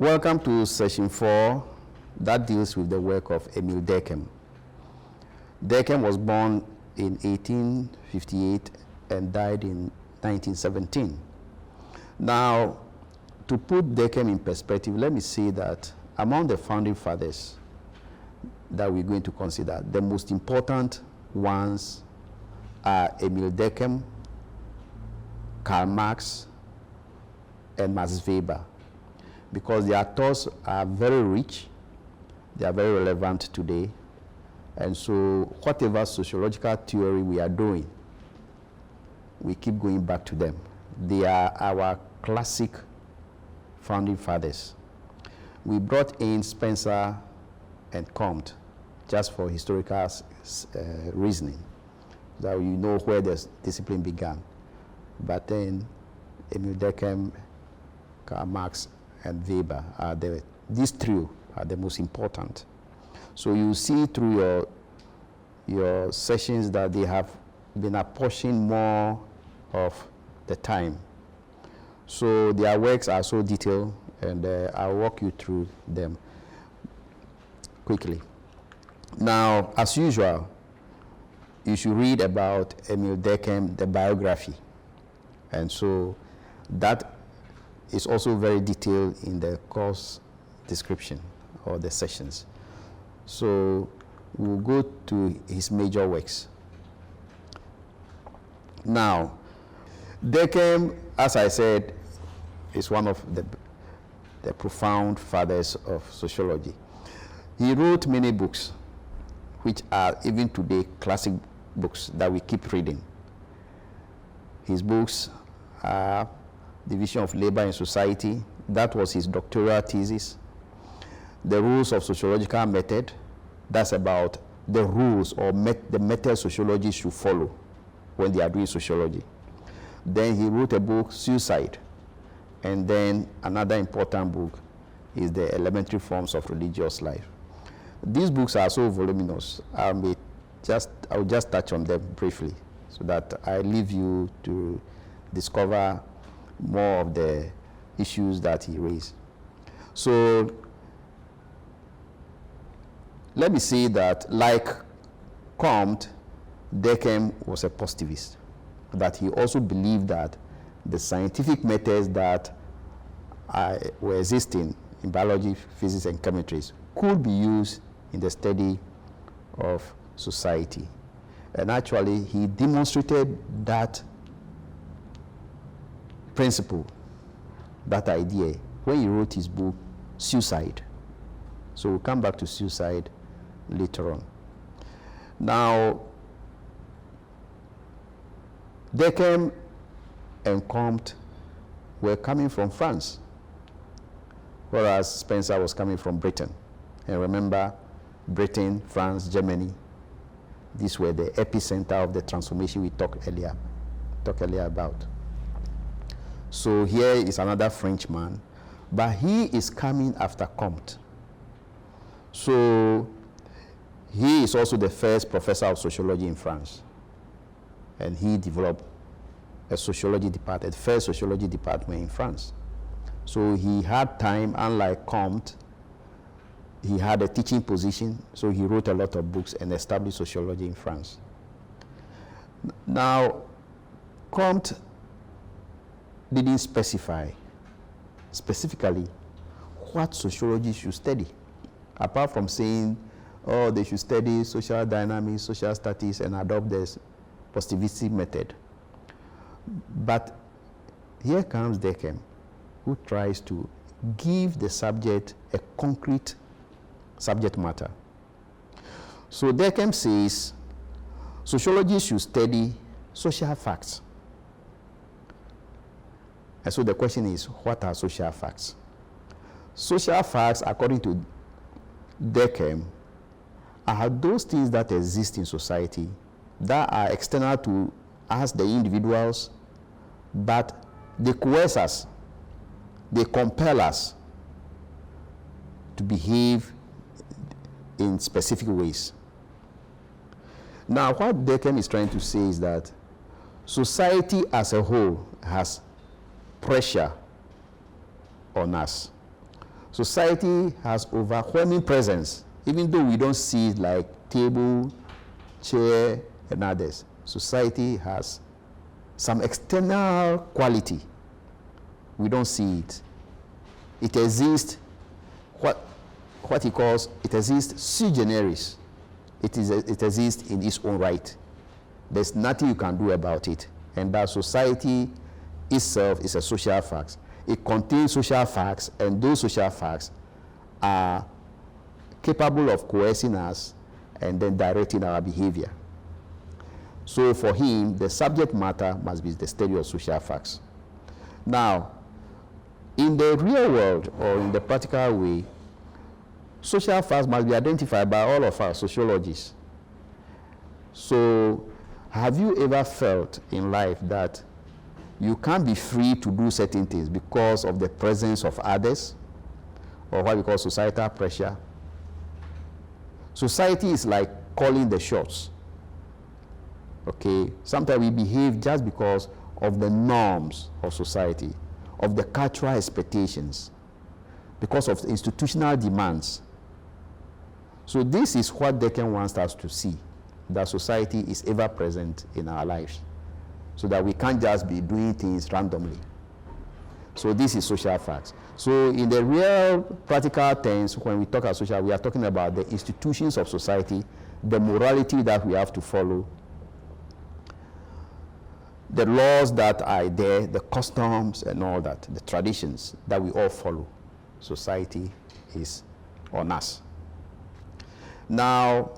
Welcome to session 4 that deals with the work of Emil Durkheim. Durkheim was born in 1858 and died in 1917. Now, to put Durkheim in perspective, let me say that among the founding fathers that we're going to consider, the most important ones are Emil Durkheim, Karl Marx, and Max Weber, because their thoughts are very rich, they are very relevant today, and so whatever sociological theory we are doing, we keep going back to them. They are our classic founding fathers. We brought in Spencer and Comte just for historical reasoning, so that you know where the discipline began. But then Emil Durkheim, Karl Marx, and Weber are these three are the most important. So you see through your sessions that they have been apportioning more of the time. So their works are so detailed, and I'll walk you through them quickly. Now, as usual, you should read about Emil Durkheim, the biography. And so that is also very detailed in the course description or the sessions. So we'll go to his major works. Now, Durkheim, as I said, is one of the profound fathers of sociology. He wrote many books, which are even today classic books that we keep reading. His books are Division of Labor in Society. That was his doctoral thesis. The Rules of Sociological Method. That's about the rules or the method sociologists should follow when they are doing sociology. Then he wrote a book, Suicide. And then another important book is The Elementary Forms of Religious Life. These books are so voluminous, I'll just touch on them briefly so that I leave you to discover more of the issues that he raised. So let me say that, like Comte, Durkheim was a positivist, that he also believed that the scientific methods that were existing in biology, physics, and chemistry could be used in the study of society. And actually, he demonstrated that principle, that idea, when he wrote his book, Suicide. So we'll come back to Suicide later on. Now, Durkheim and Comte were coming from France, whereas Spencer was coming from Britain. And remember, Britain, France, Germany, these were the epicenter of the transformation we talked earlier about. So here is another Frenchman, but he is coming after Comte. So he is also the first professor of sociology in France, and he developed a sociology department, the first sociology department in France. So he had time, unlike Comte, he had a teaching position, so he wrote a lot of books and established sociology in France. Now, Comte didn't specify specifically what sociology should study, apart from saying, oh, they should study social dynamics, social studies, and adopt this positivistic method. But here comes Durkheim, who tries to give the subject a concrete subject matter. So Durkheim says sociology should study social facts. And so the question is, what are social facts? Social facts, according to Durkheim, are those things that exist in society that are external to us, the individuals, but they coerce us, they compel us to behave in specific ways. Now, what Durkheim is trying to say is that society as a whole has pressure on us. Society has overwhelming presence, even though we don't see it like table, chair, and others. Society has some external quality. We don't see it. It exists, what he calls, it exists sui generis. It exists in its own right. There's nothing you can do about it. And that society itself is a social fact. It contains social facts, and those social facts are capable of coercing us and then directing our behavior. So for him, the subject matter must be the study of social facts. Now, in the real world, or in the practical way, social facts must be identified by all of us sociologists. So, have you ever felt in life that you can't be free to do certain things because of the presence of others, or what we call societal pressure? Society is like calling the shots. Okay, sometimes we behave just because of the norms of society, of the cultural expectations, because of the institutional demands. So this is what Decken wants us to see, that society is ever present in our lives, so that we can't just be doing things randomly. So this is social facts. So in the real practical terms, when we talk about social, we are talking about the institutions of society, the morality that we have to follow, the laws that are there, the customs and all that, the traditions that we all follow. Society is on us. Now,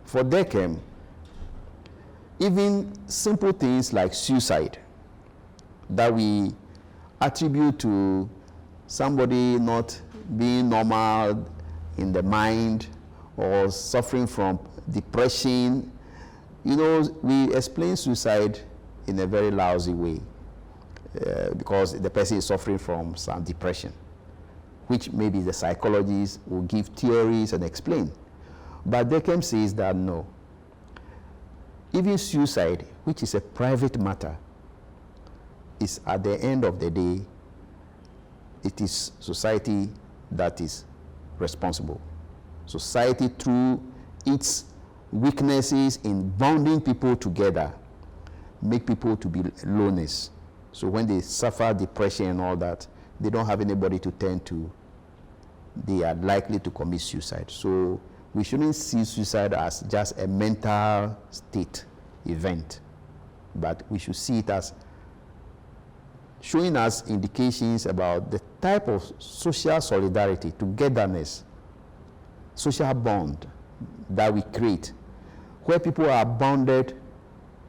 for Decken, even simple things like suicide that we attribute to somebody not being normal in the mind or suffering from depression, you know, we explain suicide in a very lousy way because the person is suffering from some depression, which maybe the psychologists will give theories and explain. But Decken says that no, even suicide, which is a private matter, is at the end of the day, it is society that is responsible. Society, through its weaknesses in bonding people together, make people to be loners. So when they suffer depression and all that, they don't have anybody to turn to. They are likely to commit suicide. So we shouldn't see suicide as just a mental state event, but we should see it as showing us indications about the type of social solidarity, togetherness, social bond that we create, where people are bonded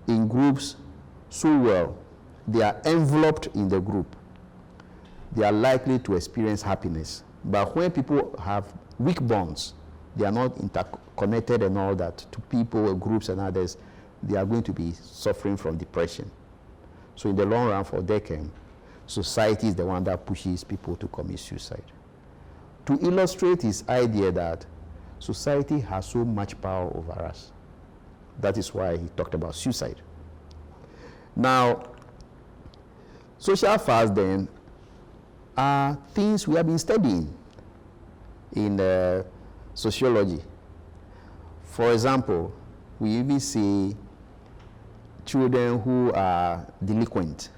in groups so well, they are enveloped in the group, they are likely to experience happiness. But when people have weak bonds, they are not interconnected and all that to people, groups and others, they are going to be suffering from depression. So in the long run for Decken, society is the one that pushes people to commit suicide. To illustrate his idea that society has so much power over us, that is why he talked about suicide. Now, social facts then are things we have been studying in sociology. For example, we even see children who are delinquent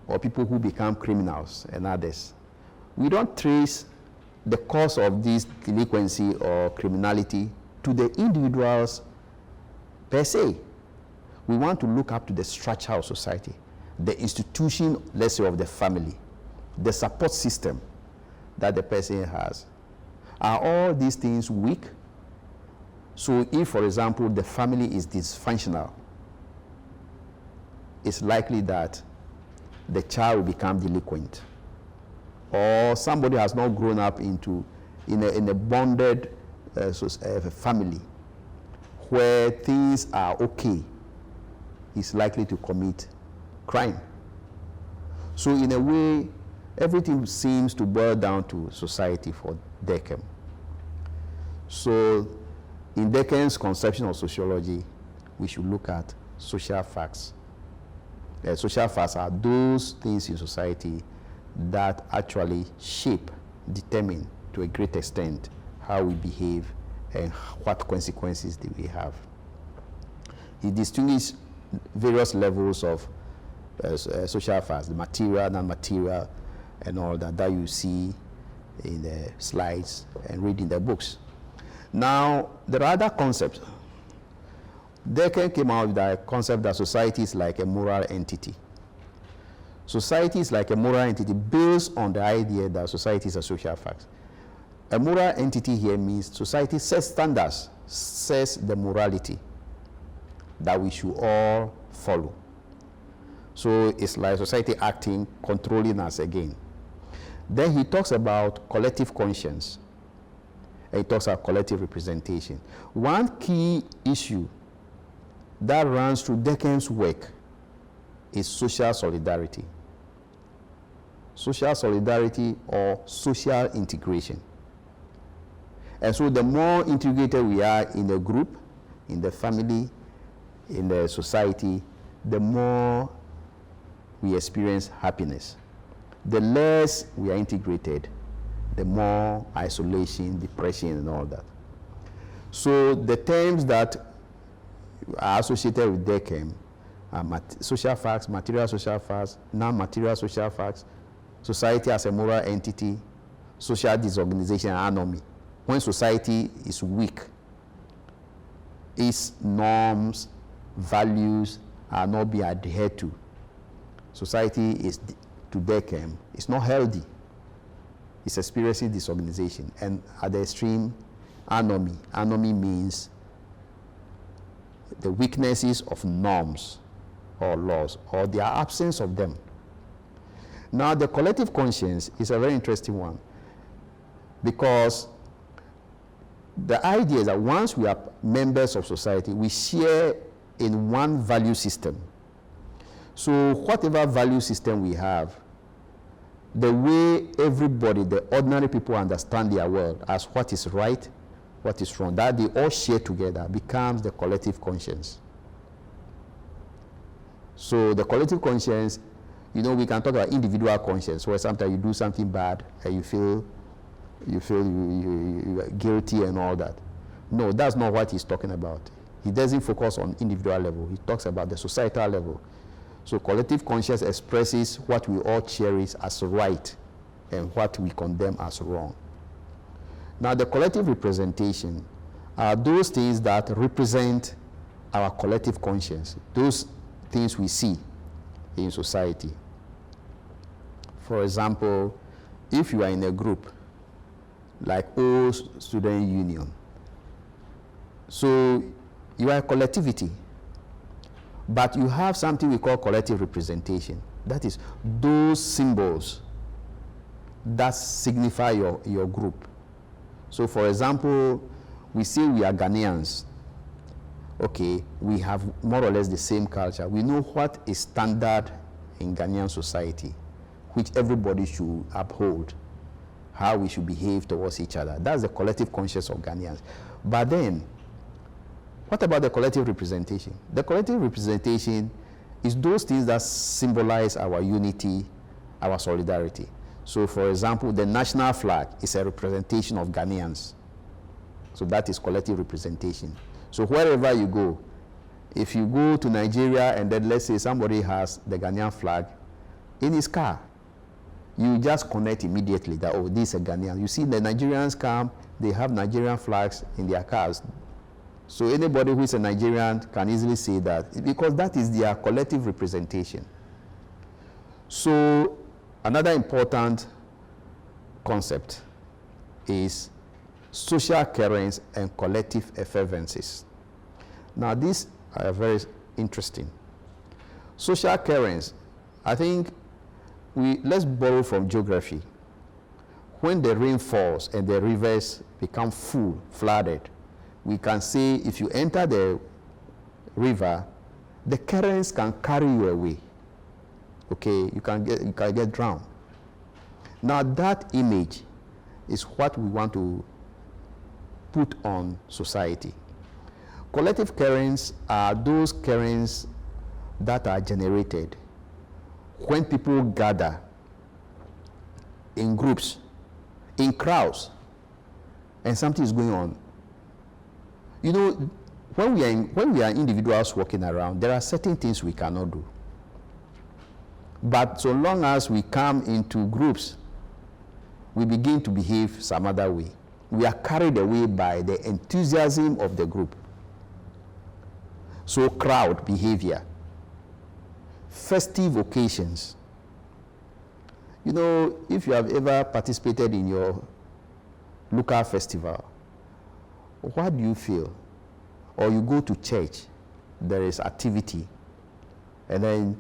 or people who become criminals and others. We don't trace the cause of this delinquency or criminality to the individuals per se. We want to look up to the structure of society, the institution, let's say, of the family, the support system that the person has. Are all these things weak? So if, for example, the family is dysfunctional, it's likely that the child will become delinquent. Or somebody has not grown up in a bonded family where things are okay, is likely to commit crime. So in a way, everything seems to boil down to society for Decken. So in Decken's conception of sociology, we should look at social facts. Social facts are those things in society that actually shape determine to a great extent how we behave and what consequences do we have. He distinguished various levels of social facts, the material, non-material, and all that you see in the slides and read in the books. Now, there are other concepts. Durkheim came out with the concept that society is like a moral entity. Society is like a moral entity based on the idea that society is a social fact. A moral entity here means society sets standards, sets the morality that we should all follow. So it's like society acting, controlling us again. Then he talks about collective conscience. And he talks about collective representation. One key issue that runs through Durkheim's work is social solidarity. Social solidarity or social integration. And so the more integrated we are in a group, in the family, in the society, the more we experience happiness. The less we are integrated, the more isolation, depression, and all that. So the terms that are associated with Durkheim are social facts, material social facts, non-material social facts, society as a moral entity, social disorganization, and anomy. When society is weak, its norms, values are not being adhered to. Society is, to Durkheim, is not healthy. It's experiencing disorganization. And at the extreme, anomy. Anomy means the weaknesses of norms or laws, or the absence of them. Now, the collective conscience is a very interesting one, because the idea is that once we are members of society, we share in one value system. So whatever value system we have, the way everybody, the ordinary people, understand their world as what is right, what is wrong, that they all share together becomes the collective conscience. So the collective conscience, you know, we can talk about individual conscience, where sometimes you do something bad and you feel you are guilty and all that. No, that's not what he's talking about. He doesn't focus on individual level. He talks about the societal level. So collective conscience expresses what we all cherish as right and what we condemn as wrong. Now, the collective representation are those things that represent our collective conscience, those things we see in society. For example, if you are in a group like old student union, so you are a collectivity, but you have something we call collective representation. That is those symbols that signify your group. So for example, we say we are Ghanaians. Okay, we have more or less the same culture. We know what is standard in Ghanaian society, which everybody should uphold, how we should behave towards each other. That's the collective conscience of Ghanaians. But then, what about the collective representation? The collective representation is those things that symbolize our unity, our solidarity. So for example, the national flag is a representation of Ghanaians. So that is collective representation. So wherever you go, if you go to Nigeria and then let's say somebody has the Ghanaian flag in his car, you just connect immediately that, oh, this is a Ghanaian. You see the Nigerians come, they have Nigerian flags in their cars. So anybody who is a Nigerian can easily say that, because that is their collective representation. So another important concept is social currents and collective effervescences. Now these are very interesting. Social currents, I think let's borrow from geography. When the rain falls and the rivers become full, flooded, we can say if you enter the river, the currents can carry you away. Okay, you can get drowned. Now that image is what we want to put on society. Collective currents are those currents that are generated when people gather in groups in crowds, and something is going on. You know, when we are individuals walking around, there are certain things we cannot do. But so long as we come into groups, we begin to behave some other way. We are carried away by the enthusiasm of the group. So crowd behavior, festive occasions. You know, if you have ever participated in your local festival, what do you feel? Or you go to church, there is activity, and then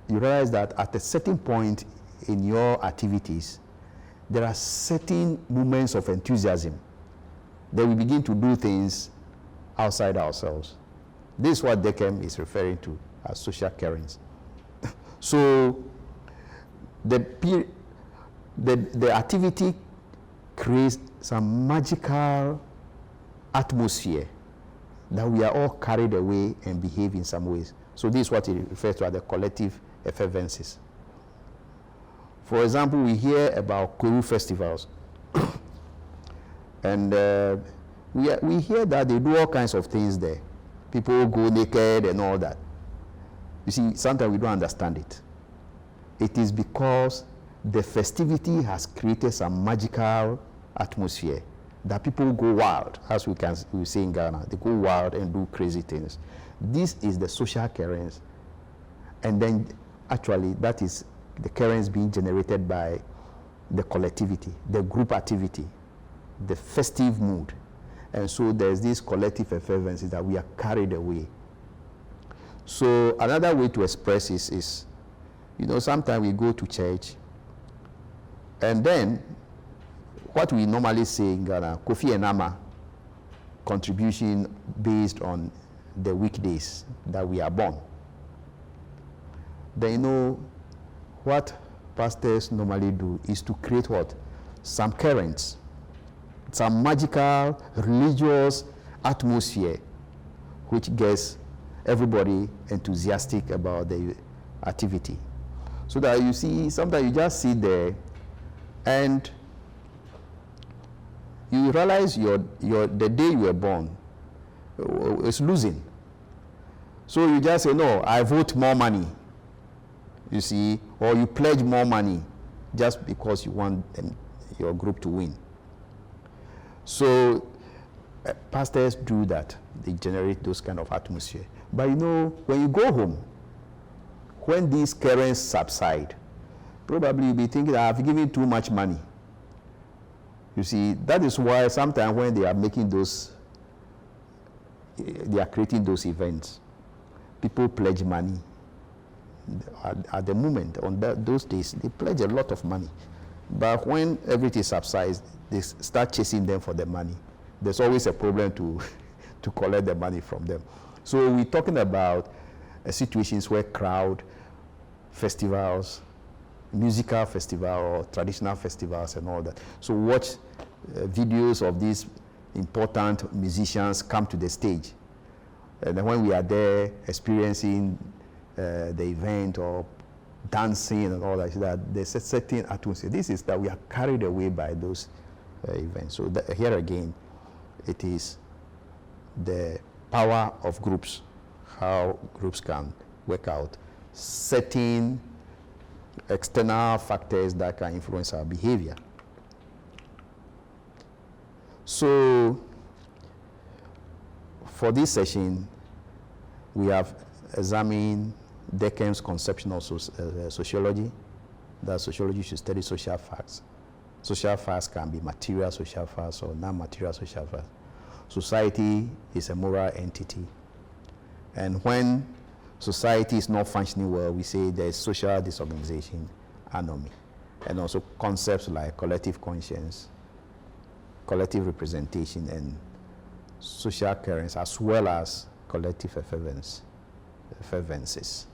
you realize that at a certain point in your activities, there are certain moments of enthusiasm that we begin to do things outside ourselves. This is what Deckem is referring to as social currents. So the activity creates some magical atmosphere that we are all carried away and behave in some ways. So this is what it refers to as the collective effervescences. For example, we hear about Kuru festivals. And we hear that they do all kinds of things there. People go naked and all that. You see, sometimes we don't understand it. It is because the festivity has created some magical atmosphere that people go wild, as we say in Ghana. They go wild and do crazy things. This is the social currents. And then actually that is the currents being generated by the collectivity, the group activity, the festive mood. And so there's this collective effervescence that we are carried away. So another way to express this is, you know, sometimes we go to church, and then what we normally say in Ghana, Kofi and Nama, contribution based on the weekdays that we are born. Then, you know, what pastors normally do is to create what? Some currents, some magical religious atmosphere which gets everybody enthusiastic about the activity. So that you see, sometimes you just sit there and you realize the day you were born is losing. So you just say, no, I vote more money, you see, or you pledge more money just because you want your group to win. So pastors do that. They generate those kind of atmosphere. But you know, when you go home, when these currents subside, probably you'll be thinking, I've given too much money. You see, that is why sometimes when they are making those, they are creating those events, people pledge money. At the moment, on those days, they pledge a lot of money. But when everything subsides, they start chasing them for the money. There's always a problem to collect the money from them. So we're talking about situations where crowd, festivals, musical festival or traditional festivals and all that. So watch videos of these important musicians come to the stage. And then when we are there experiencing the event or dancing and all that, there's a certain atmosphere. This is that we are carried away by those events. So here again, it is the power of groups, how groups can work out certain external factors that can influence our behavior. So for this session, we have examined Deckem's conception of sociology, that sociology should study social facts. Social facts can be material social facts or non-material social facts. Society is a moral entity. And when society is not functioning well, we say there is social disorganization, anomy, and also concepts like collective conscience, collective representation, and social currents, as well as collective effervescences.